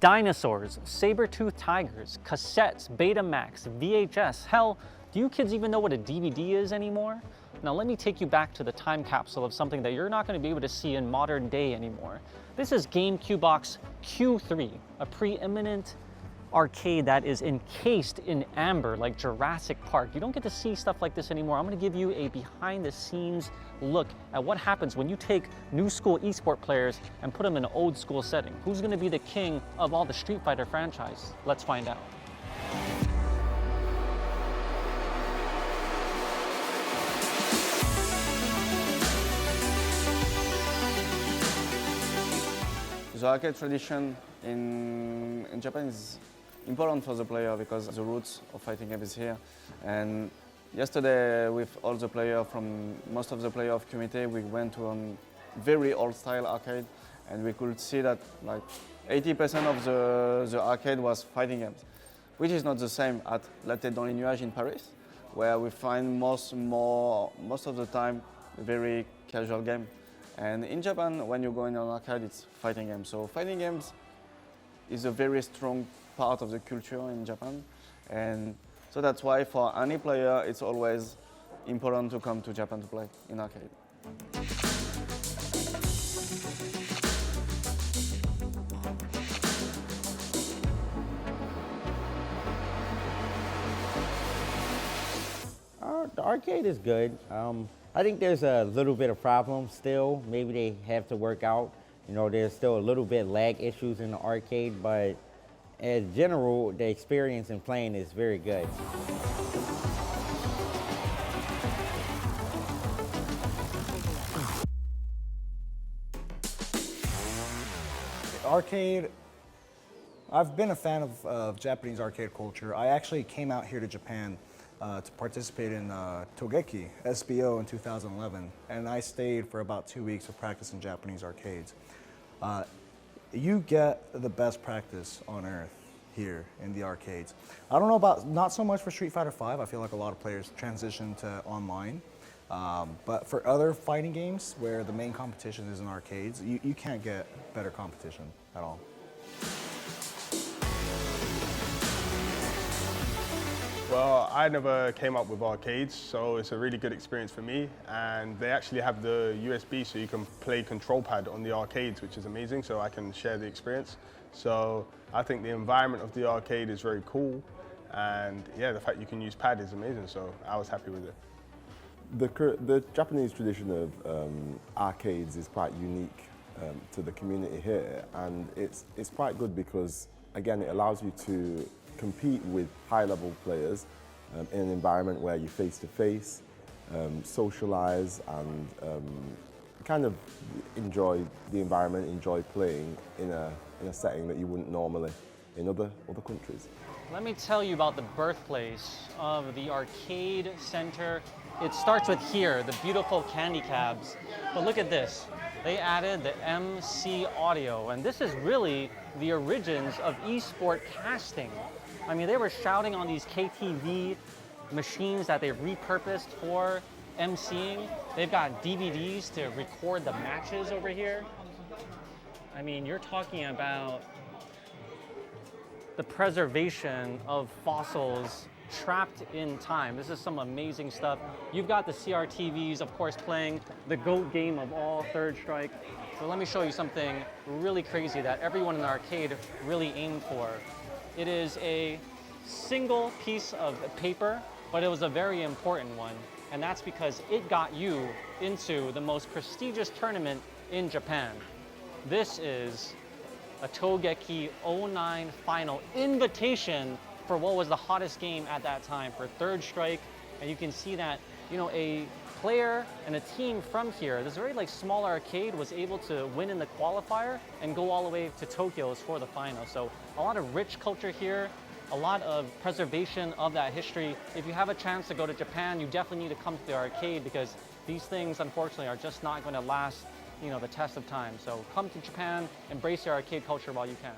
Dinosaurs, saber-toothed tigers, cassettes, Betamax, VHS, hell, do you kids even know what a DVD is anymore? Now let me take you back to the time capsule of something that you're not going to be able to see in modern day anymore. This is Game-QBoxQ3, a preeminent arcade that is encased in amber like Jurassic Park. You don't get to see stuff like this anymore. I'm going to give you a behind the scenes look at what happens when you take new school esport players and put them in an old school setting. Who's going to be the king of all the Street Fighter franchise? Let's find out. The arcade tradition in Japan is important for the player because the roots of fighting game is here. And yesterday, with all the players most of the players of Kumite, we went to a very old style arcade, and we could see that like 80% of the arcade was fighting games, which is not the same at La Tête dans les Nuages in Paris, where we find most of the time very casual game. And in Japan, when you go in an arcade, it's fighting games. So fighting games is a very strong part of the culture in Japan. And so that's why for any player, it's always important to come to Japan to play in arcade. The arcade is good. I think there's a little bit of problem still. Maybe they have to work out. You know, there's still a little bit lag issues in the arcade, but in general, the experience in playing is very good. Arcade, I've been a fan of Japanese arcade culture. I actually came out here to Japan to participate in Togeki, SBO in 2011, and I stayed for about 2 weeks of practice in Japanese arcades. You get the best practice on earth here in the arcades. I don't know about, not so much for Street Fighter V, I feel like a lot of players transition to online, but for other fighting games where the main competition is in arcades, you can't get better competition at all. Well, I never came up with arcades, so it's a really good experience for me. And they actually have the USB, so you can play control pad on the arcades, which is amazing, so I can share the experience. So I think the environment of the arcade is very cool. And yeah, the fact you can use pad is amazing, so I was happy with it. The Japanese tradition of arcades is quite unique to the community here, and it's quite good because, again, it allows you to compete with high-level players in an environment where you face-to-face, socialize, and kind of enjoy the environment, enjoy playing in a setting that you wouldn't normally in other countries. Let me tell you about the birthplace of the arcade center. It starts with here, the beautiful candy cabs. But look at this. They added the MC audio, and this is really the origins of esport casting. I mean, they were shouting on these KTV machines that they repurposed for MCing. They've got DVDs to record the matches over here. I mean, you're talking about the preservation of fossils trapped in time. This is some amazing stuff. You've got the CRTVs, of course, playing the GOAT game of all, Third Strike. So let me show you something really crazy that everyone in the arcade really aimed for. It is a single piece of paper, but it was a very important one. And that's because it got you into the most prestigious tournament in Japan. This is a Togeki 09 final invitation for what was the hottest game at that time, for Third Strike. And you can see that, you know, a player and a team from here, this very like small arcade, was able to win in the qualifier and go all the way to Tokyo's for the final. So a lot of rich culture here, a lot of preservation of that history. If you have a chance to go to Japan, you definitely need to come to the arcade because these things, unfortunately, are just not going to last, you know, the test of time. So come to Japan, embrace your arcade culture while you can.